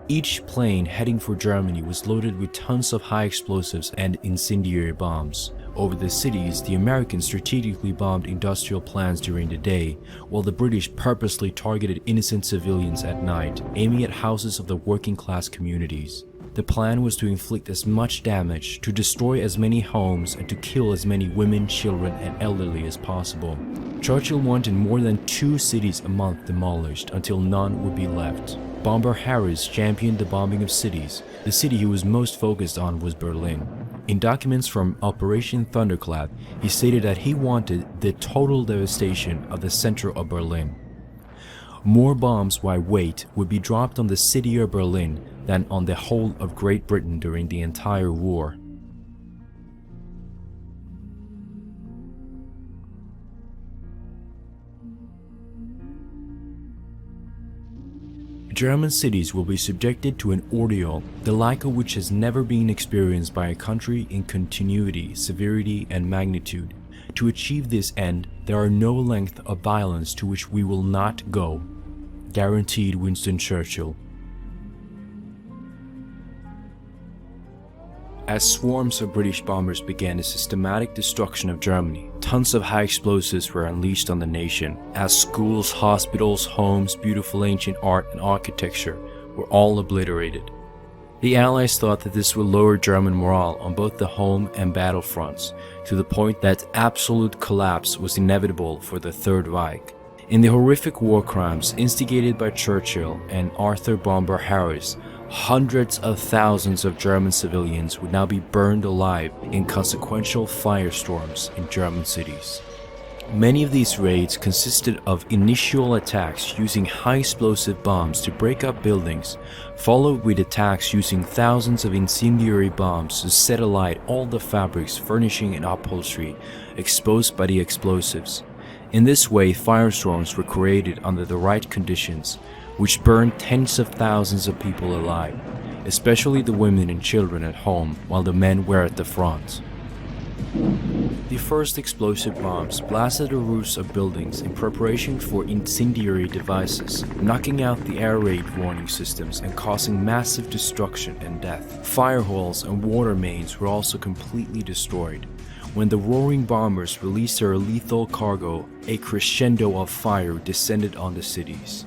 S1: Each plane heading for Germany was loaded with tons of high explosives and incendiary bombs. Over the cities, the Americans strategically bombed industrial plants during the day, while the British purposely targeted innocent civilians at night, aiming at houses of the working-class communities. The plan was to inflict as much damage, to destroy as many homes, and to kill as many women, children, and elderly as possible. Churchill wanted more than 2 cities a month demolished until none would be left. Bomber Harris championed the bombing of cities. The city he was most focused on was Berlin. In documents from Operation Thunderclap, he stated that he wanted the total devastation of the center of Berlin. More bombs by weight would be dropped on the city of Berlin than on the whole of Great Britain during the entire war. German cities will be subjected to an ordeal, the like of which has never been experienced by a country in continuity, severity, and magnitude. To achieve this end, there are no length of violence to which we will not go. Guaranteed Winston Churchill. As swarms of British bombers began the systematic destruction of Germany, tons of high explosives were unleashed on the nation, as schools, hospitals, homes, beautiful ancient art and architecture were all obliterated. The Allies thought that this would lower German morale on both the home and battle fronts, to the point that absolute collapse was inevitable for the Third Reich. In the horrific war crimes instigated by Churchill and Arthur Bomber Harris, hundreds of thousands of German civilians would now be burned alive in consequential firestorms in German cities. Many of these raids consisted of initial attacks using high explosive bombs to break up buildings, followed with attacks using thousands of incendiary bombs to set alight all the fabrics, furnishing and upholstery exposed by the explosives. In this way, firestorms were created under the right conditions, which burned tens of thousands of people alive, especially the women and children at home while the men were at the front. The first explosive bombs blasted the roofs of buildings in preparation for incendiary devices, knocking out the air raid warning systems and causing massive destruction and death. Fire halls and water mains were also completely destroyed. When the roaring bombers released their lethal cargo, a crescendo of fire descended on the cities.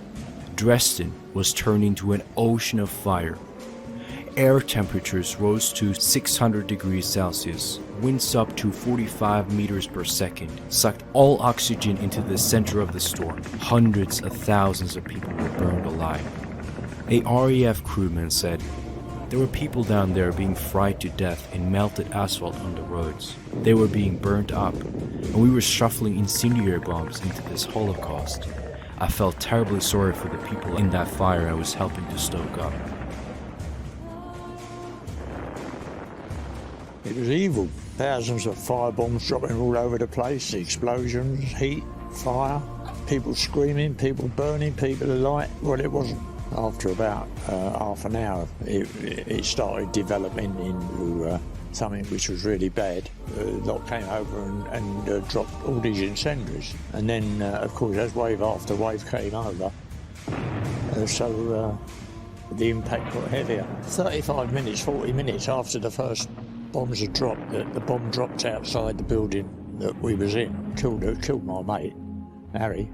S1: Dresden was turned into an ocean of fire. Air temperatures rose to 600 degrees Celsius, winds up to 45 meters per second, sucked all oxygen into the center of the storm. Hundreds of thousands of people were burned alive. A RAF crewman said, "There were people down there being fried to death in melted asphalt on the roads. They were being burnt up, and we were shuffling incendiary bombs into this Holocaust. I felt terribly sorry for the people in that fire I was helping to stoke up."
S4: It was evil. Thousands of firebombs dropping all over the place, explosions, heat, fire, people screaming, people burning, people alight. Well, it wasn't. After about half an hour, it started developing into something which was really bad. A lot came over and dropped all these incendiaries. And then, of course, as wave after wave came over, so the impact got heavier. 35 minutes, 40 minutes after the first bombs had dropped, the bomb dropped outside the building that we was in, killed my mate, Harry,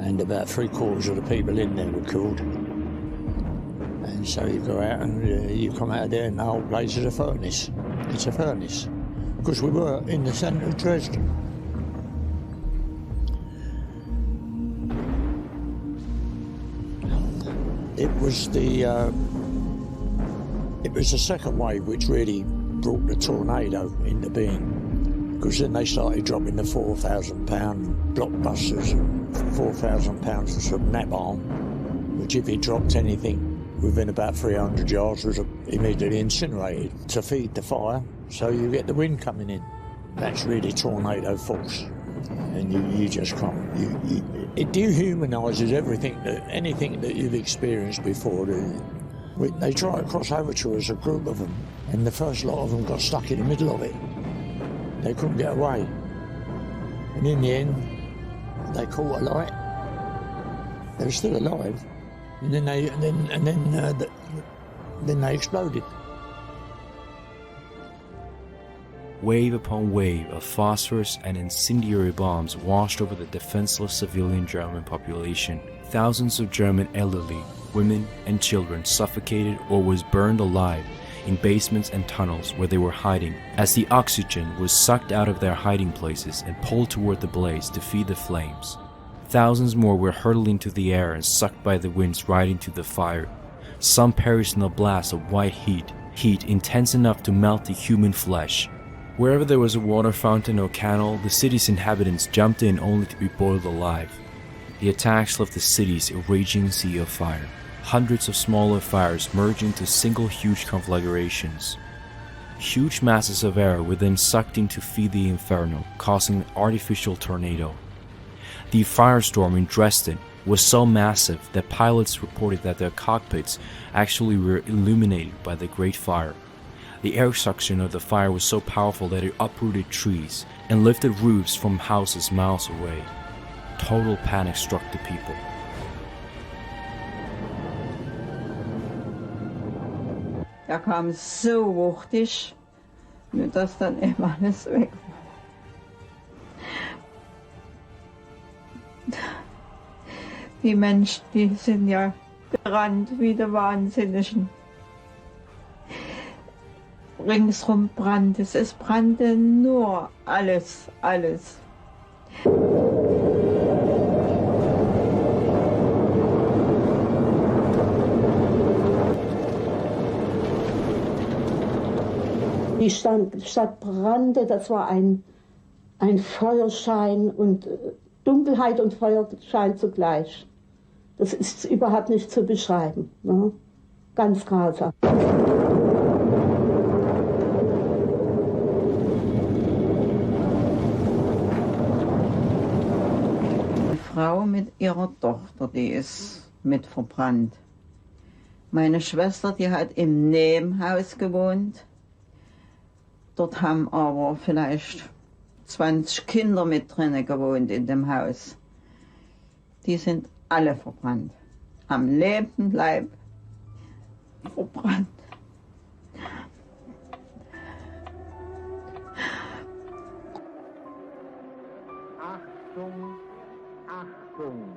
S4: and about 3/4 of the people in there were killed. And so you go out and you come out of there and the whole place is a furnace. It's a furnace. Because we were in the centre of Dresden. It was the second wave which really brought the tornado into being. Because then they started dropping the £4,000 blockbusters and £4,000 of napalm, which if it dropped anything within about 300 yards was immediately incinerated to feed the fire, so you get the wind coming in. That's really tornado force, and you just can't. It dehumanises anything that you've experienced before. They tried to cross over to us, a group of them, and the first lot of them got stuck in the middle of it. They couldn't get away, and in the end, they caught a light. They were still alive, and then they exploded.
S1: Wave upon wave of phosphorus and incendiary bombs washed over the defenseless civilian German population. Thousands of German elderly, women and children suffocated or was burned alive in basements and tunnels where they were hiding, as the oxygen was sucked out of their hiding places and pulled toward the blaze to feed the flames. Thousands more were hurled into the air and sucked by the winds right into the fire. Some perished in a blast of white heat intense enough to melt the human flesh. Wherever there was a water fountain or canal, the city's inhabitants jumped in only to be boiled alive. The attacks left the cities a raging sea of fire. Hundreds of smaller fires merged into single huge conflagrations. Huge masses of air were then sucked in to feed the inferno, causing an artificial tornado. The firestorm in Dresden was so massive that pilots reported that their cockpits actually were illuminated by the Great Fire. The air suction of the fire was so powerful that it uprooted trees and lifted roofs from houses miles away. Total panic struck the people.
S5: Er kam so wuchtig, dass dann immer alles weg war. Die Menschen, die sind ja gerannt wie die Wahnsinnigen. Ringsrum brannte es brannte nur alles, alles.
S6: Die Stadt brannte, das war ein Feuerschein und Dunkelheit und Feuerschein zugleich. Das ist überhaupt nicht zu beschreiben. Ne? Ganz grausam.
S5: Eine Frau mit ihrer Tochter, die ist mit verbrannt. Meine Schwester, die hat im Nebenhaus gewohnt. Dort haben aber vielleicht 20 Kinder mit drinnen gewohnt in dem Haus. Die sind alle verbrannt. Am lebenden Leib verbrannt.
S7: Achtung, Achtung!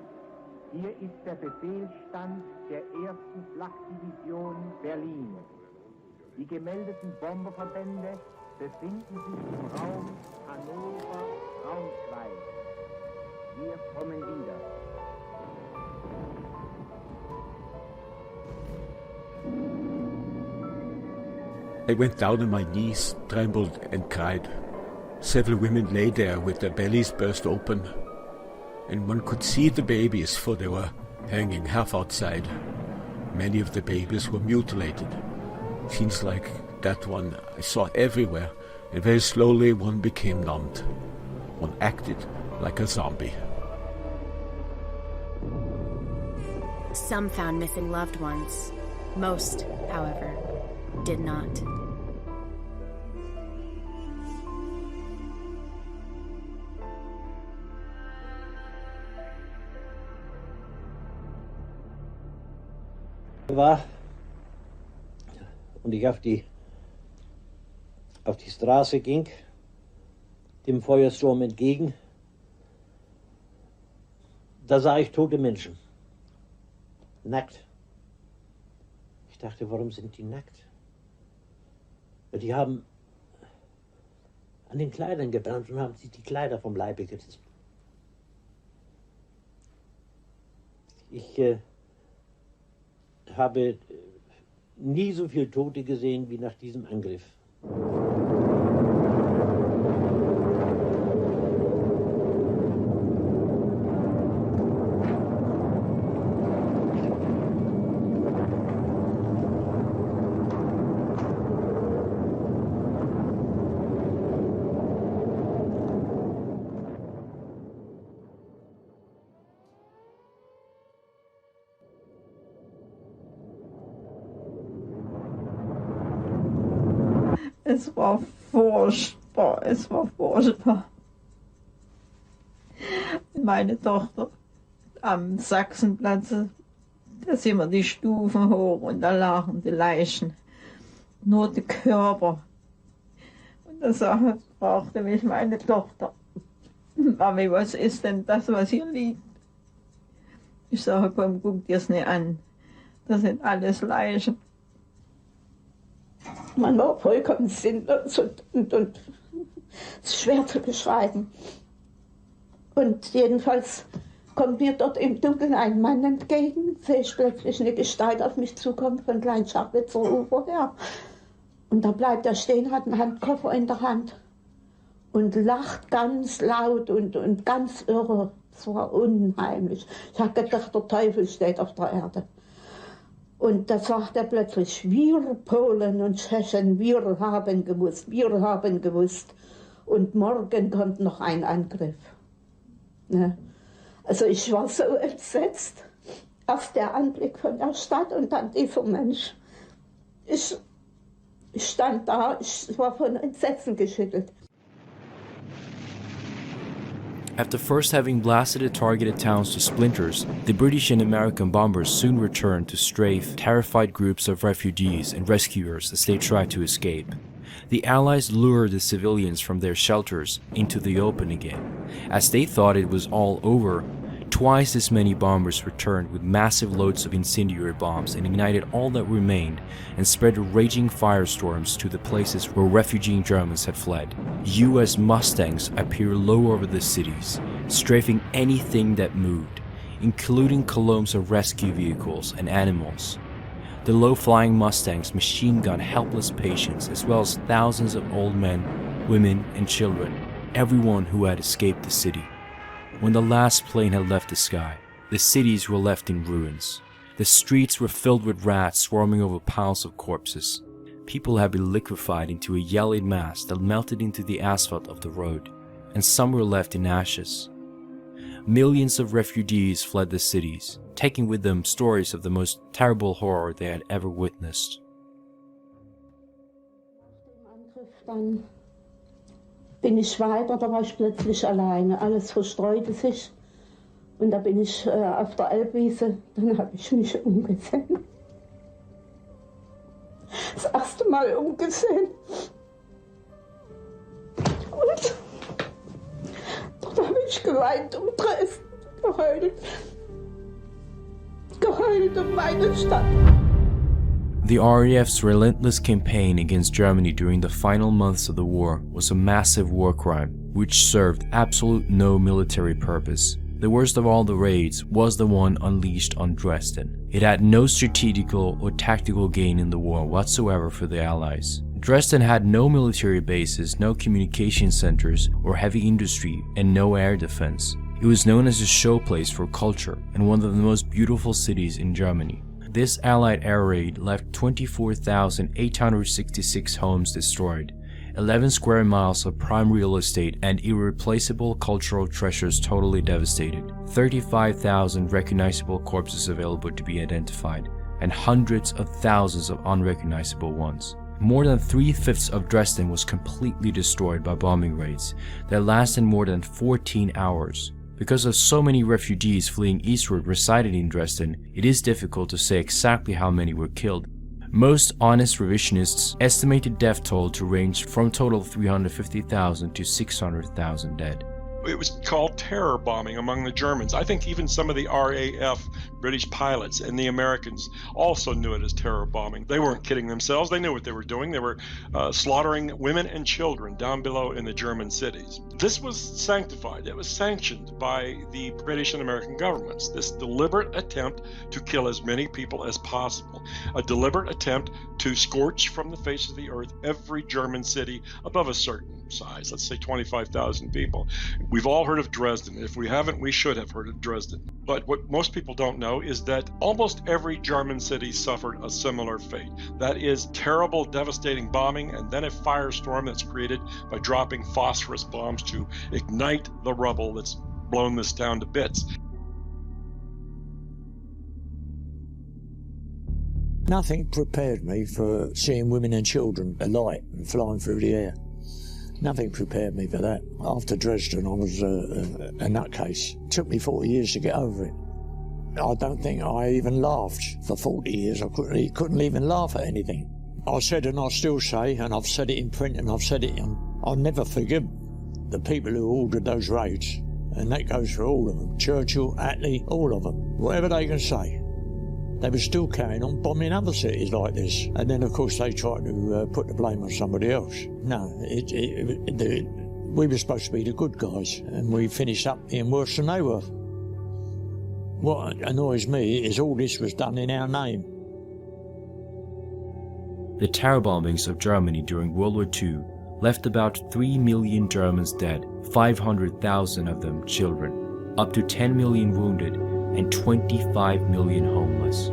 S7: Hier ist der Befehlsstand der 1. Flakdivision Berlin. Die gemeldeten Bomberverbände befinden sich im Raum Hannover-Braunschweig. Wir kommen wieder.
S4: I went down on my knees, trembled and cried. Several women lay there with their bellies burst open, and one could see the babies, for they were hanging half outside. Many of the babies were mutilated. Scenes like that one I saw everywhere, and very slowly one became numbed. One acted like a zombie.
S8: Some found missing loved ones. Most, however, did not.
S9: War und ich auf die Straße ging, dem Feuersturm entgegen, da sah ich tote Menschen. Nackt. Ich dachte, warum sind die nackt? Die haben an den Kleidern gebrannt und haben sich die Kleider vom Leibe gerissen. Ich habe nie so viele Tote gesehen wie nach diesem Angriff.
S5: Es war furchtbar, es war furchtbar. Meine Tochter am Sachsenplatz, da sind wir die Stufen hoch und da lagen die Leichen, nur die Körper. Und da fragte mich meine Tochter, Mami, was ist denn das, was hier liegt? Ich sage, komm, guck dir's nicht an, das sind alles Leichen.
S6: Man war vollkommen sinnlos und es ist schwer zu beschreiben. Und jedenfalls kommt mir dort im Dunkeln ein Mann entgegen, sehe ich plötzlich eine Gestalt auf mich zukommen von Kleinschachwitzer Ufer her. Und da bleibt er stehen, hat einen Handkoffer in der Hand und lacht ganz laut und ganz irre. Es war unheimlich. Ich habe gedacht, der Teufel steht auf der Erde. Und da sagt er plötzlich, wir Polen und Tschechen, wir haben gewusst. Und morgen kommt noch ein Angriff. Ne? Also ich war so entsetzt. Erst der Anblick von der Stadt und dann dieser Mensch. Ich stand da, ich war von Entsetzen geschüttelt.
S1: After first having blasted the targeted towns to splinters, the British and American bombers soon returned to strafe terrified groups of refugees and rescuers as they tried to escape. The Allies lured the civilians from their shelters into the open again. As they thought it was all over, twice as many bombers returned with massive loads of incendiary bombs and ignited all that remained and spread raging firestorms to the places where refugee Germans had fled. US Mustangs appeared low over the cities, strafing anything that moved, including columns of rescue vehicles and animals. The low-flying Mustangs machine gunned helpless patients as well as thousands of old men, women, and children, everyone who had escaped the city. When the last plane had left the sky, the cities were left in ruins. The streets were filled with rats swarming over piles of corpses. People had been liquefied into a yellowed mass that melted into the asphalt of the road, and some were left in ashes. Millions of refugees fled the cities, taking with them stories of the most terrible horror they had ever witnessed.
S6: Dann bin ich weiter, da war ich plötzlich alleine. Alles verstreute sich. Und da bin ich auf der Elbwiese, dann habe ich mich umgesehen. Das erste Mal umgesehen. Und dort habe ich geweint um Dresden, geheult. Geheult um meine Stadt.
S1: The RAF's relentless campaign against Germany during the final months of the war was a massive war crime, which served absolute no military purpose. The worst of all the raids was the one unleashed on Dresden. It had no strategical or tactical gain in the war whatsoever for the Allies. Dresden had no military bases, no communication centers or heavy industry, and no air defense. It was known as a showplace for culture and one of the most beautiful cities in Germany. This Allied air raid left 24,866 homes destroyed, 11 square miles of prime real estate and irreplaceable cultural treasures totally devastated, 35,000 recognizable corpses available to be identified, and hundreds of thousands of unrecognizable ones. More than 3/5 of Dresden was completely destroyed by bombing raids that lasted more than 14 hours. Because of so many refugees fleeing eastward resided in Dresden, it is difficult to say exactly how many were killed. Most honest revisionists estimate the death toll to range from a total of 350,000 to 600,000 dead.
S10: It was called terror bombing among the Germans. I think even some of the RAF, British pilots, and the Americans also knew it as terror bombing. They weren't kidding themselves. They knew what they were doing. They were slaughtering women and children down below in the German cities. This was sanctified. It was sanctioned by the British and American governments. This deliberate attempt to kill as many people as possible. A deliberate attempt to scorch from the face of the earth every German city above a certain size, let's say 25,000 people. We've all heard of Dresden. If we haven't, we should have heard of Dresden. But what most people don't know is that almost every German city suffered a similar fate. That is terrible, devastating bombing, and then a firestorm that's created by dropping phosphorus bombs to ignite the rubble that's blown this town to bits.
S4: Nothing prepared me for seeing women and children alight and flying through the air. Nothing prepared me for that. After Dresden, I was a nutcase. It took me 40 years to get over it. I don't think I even laughed for 40 years. I couldn't even laugh at anything. I said, and I still say, and I've said it in print and I've said it, I'll never forgive the people who ordered those raids. And that goes for all of them. Churchill, Attlee, all of them. Whatever they can say. They were still carrying on bombing other cities like this. And then, of course, they tried to put the blame on somebody else. No, we were supposed to be the good guys, and we finished up being worse than they were. What annoys me is all this was done in our name.
S1: The terror bombings of Germany during World War II left about 3 million Germans dead, 500,000 of them children, up to 10 million wounded, and 25 million homeless.